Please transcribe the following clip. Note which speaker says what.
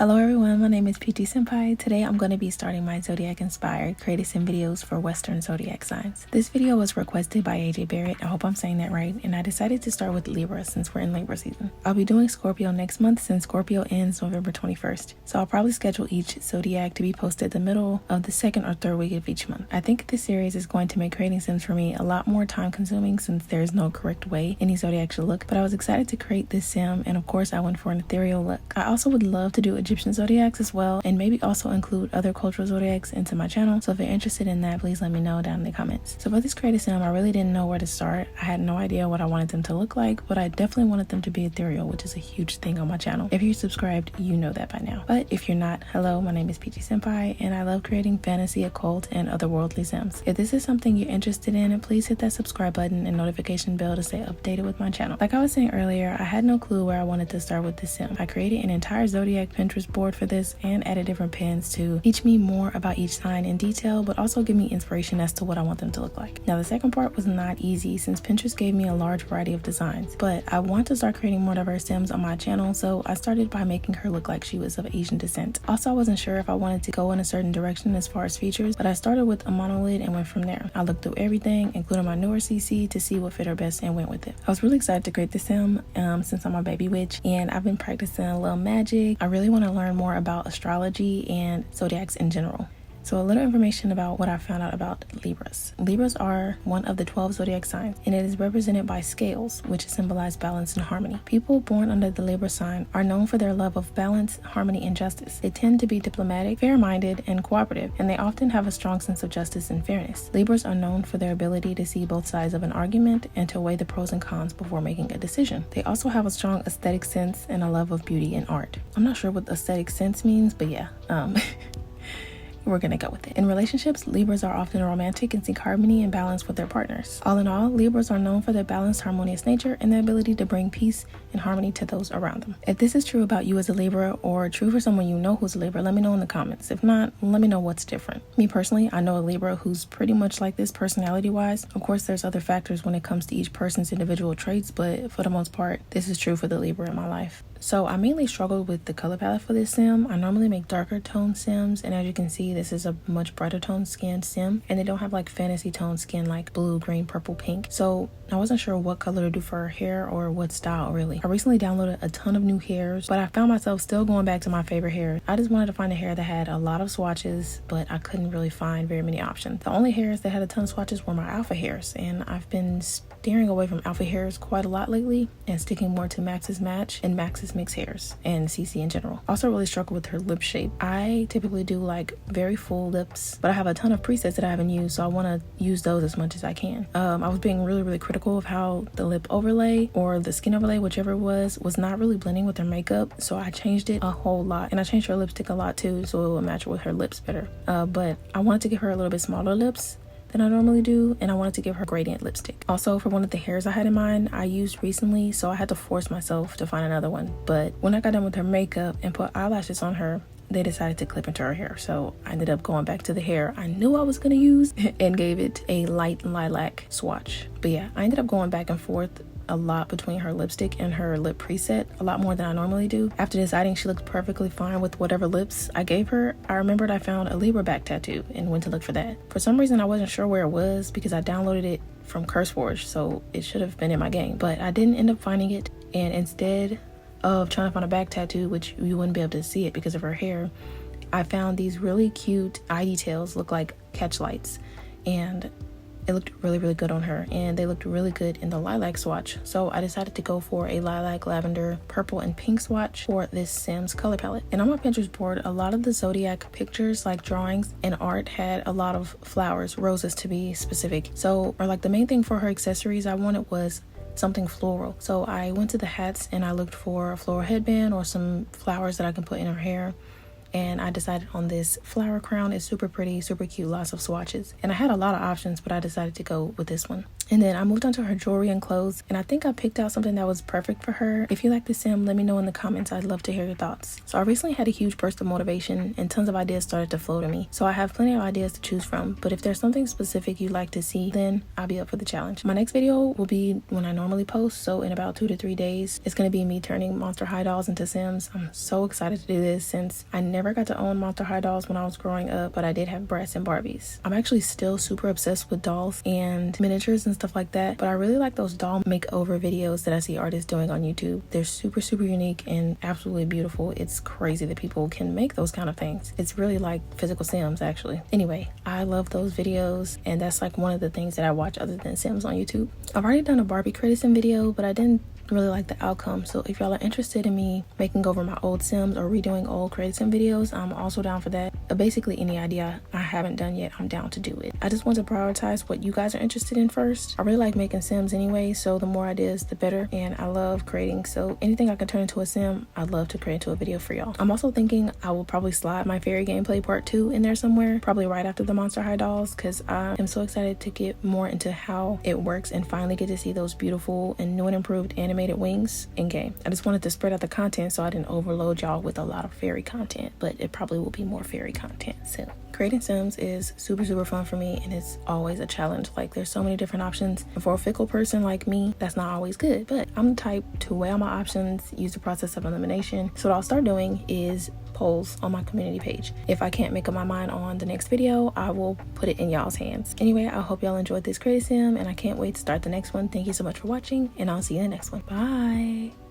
Speaker 1: Hello everyone, my name is PT Senpai. Today I'm going to be starting my Zodiac inspired creative sim videos for Western Zodiac signs. This video was requested by AJ Barrett, I hope I'm saying that right, and I decided to start with Libra since we're in Libra season. I'll be doing Scorpio next month since Scorpio ends November 21st, so I'll probably schedule each Zodiac to be posted the middle of the second or third week of each month. I think this series is going to make creating sims for me a lot more time consuming since there is no correct way any Zodiac should look, but I was excited to create this sim and of course I went for an ethereal look. I also would love to do Egyptian Zodiacs as well, and maybe also include other cultural Zodiacs into my channel, so if you're interested in that, please let me know down in the comments. So for this creative sim, I really didn't know where to start. I had no idea what I wanted them to look like, but I definitely wanted them to be ethereal, which is a huge thing on my channel. If you're subscribed, you know that by now. But if you're not, hello, my name is PT Senpai, and I love creating fantasy, occult, and otherworldly sims. If this is something you're interested in, please hit that subscribe button and notification bell to stay updated with my channel. Like I was saying earlier, I had no clue where I wanted to start with this sim. I created an entire Zodiac Pinterest board for this and added different pins to teach me more about each sign in detail, but also give me inspiration as to what I want them to look like. Now the second part was not easy since Pinterest gave me a large variety of designs, but I want to start creating more diverse sims on my channel, so I started by making her look like she was of Asian descent. Also, I wasn't sure if I wanted to go in a certain direction as far as features, but I started with a monolid and went from there. I looked through everything, including my newer CC, to see what fit her best and went with it. I was really excited to create this sim since I'm a baby witch and I've been practicing a little magic. I really want to learn more about astrology and zodiacs in general. So a little information about what I found out about Libras. Libras are one of the 12 zodiac signs, and it is represented by scales, which symbolize balance and harmony. People born under the Libra sign are known for their love of balance, harmony, and justice. They tend to be diplomatic, fair-minded, and cooperative, and they often have a strong sense of justice and fairness. Libras are known for their ability to see both sides of an argument and to weigh the pros and cons before making a decision. They also have a strong aesthetic sense and a love of beauty and art. I'm not sure what aesthetic sense means, but yeah, we're gonna go with it. In relationships, Libras are often romantic and seek harmony and balance with their partners. All in all, Libras are known for their balanced, harmonious nature and their ability to bring peace and harmony to those around them. If this is true about you as a Libra or true for someone you know who's a Libra, let me know in the comments. If not, let me know what's different. Me personally, I know a Libra who's pretty much like this personality-wise. Of course, there's other factors when it comes to each person's individual traits, but for the most part, this is true for the Libra in my life. So I mainly struggled with the color palette for this sim. I normally make darker tone sims, and as you can see, this is a much brighter tone skin sim, and they don't have like fantasy tone skin like blue, green, purple, pink. So I wasn't sure what color to do for her hair or what style really. I recently downloaded a ton of new hairs, but I found myself still going back to my favorite hair. I just wanted to find a hair that had a lot of swatches, but I couldn't really find very many options. The only hairs that had a ton of swatches were my alpha hairs, and I've been steering away from alpha hairs quite a lot lately and sticking more to Max's Match and Max's Mix hairs and CC in general. Also really struggled with her lip shape. I typically do like very full lips, but I have a ton of presets that I haven't used, so I want to use those as much as I can. I was being really critical of how the lip overlay or the skin overlay, whichever it was not really blending with her makeup, so I changed it a whole lot, and I changed her lipstick a lot too, so it would match with her lips better. But I wanted to give her a little bit smaller lips than I normally do, and I wanted to give her gradient lipstick. Also, for one of the hairs I had in mind, I used recently, so I had to force myself to find another one. But when I got done with her makeup and put eyelashes on her, they decided to clip into her hair, so I ended up going back to the hair I knew I was gonna use and gave it a light lilac swatch. But yeah, I ended up going back and forth a lot between her lipstick and her lip preset, a lot more than I normally do. After deciding she looked perfectly fine with whatever lips I gave her, I remembered I found a Libra back tattoo and went to look for that. For some reason, I wasn't sure where it was because I downloaded it from CurseForge, so it should have been in my game, but I didn't end up finding it, and instead of trying to find a back tattoo, which you wouldn't be able to see it because of her hair, I found these really cute eye details, look like catch lights, and it looked really good on her, and they looked really good in the lilac swatch. So I decided to go for a lilac, lavender, purple, and pink swatch for this Sims color palette. And on my Pinterest board, a lot of the Zodiac pictures, like drawings and art, had a lot of flowers, roses to be specific. So, or like the main thing for her accessories I wanted was something floral. So I went to the hats and I looked for a floral headband or some flowers that I can put in her hair. and I decided on this flower crown. It's super pretty, super cute, lots of swatches. And I had a lot of options, but I decided to go with this one. And then I moved on to her jewelry and clothes, and I think I picked out something that was perfect for her. If you like this sim, let me know in the comments. I'd love to hear your thoughts. So I recently had a huge burst of motivation, and tons of ideas started to flow to me. So I have plenty of ideas to choose from, but if there's something specific you'd like to see, then I'll be up for the challenge. My next video will be when I normally post, so in about 2 to 3 days. It's going to be me turning Monster High dolls into Sims. I'm so excited to do this since I never got to own Monster High dolls when I was growing up, but I did have Bratz and Barbies. I'm actually still super obsessed with dolls and miniatures and stuff like that, but I really like those doll makeover videos that I see artists doing on YouTube. They're super unique and absolutely beautiful. It's crazy that people can make those kind of things. It's really like physical Sims, actually. Anyway, I love those videos, and that's like one of the things that I watch other than Sims on YouTube. I've already done a Barbie Create a Sim video, but I didn't really like the outcome. So if y'all are interested in me making over my old Sims or redoing old Create a Sim videos, I'm also down for that. Basically any idea I haven't done yet, I'm down to do it. I just want to prioritize what you guys are interested in first. I really like making Sims anyway, so the more ideas the better, and I love creating, so anything I can turn into a Sim, I'd love to create into a video for y'all. I'm also thinking I will probably slide my fairy gameplay part 2 in there somewhere, probably right after the Monster High dolls, because I am so excited to get more into how it works and finally get to see those beautiful and new and improved animated wings in game. I just wanted to spread out the content so I didn't overload y'all with a lot of fairy content, but it probably will be more fairy content soon. Creating Sims is super fun for me, and it's always a challenge. Like, there's so many different options, and for a fickle person like me, that's not always good, but I'm the type to weigh all my options, use the process of elimination. So what I'll start doing is polls on my community page. If I can't make up my mind on the next video, I will put it in y'all's hands. Anyway, I hope y'all enjoyed this Create a Sim, and I can't wait to start the next one. Thank you so much for watching, and I'll see you in the next one. Bye.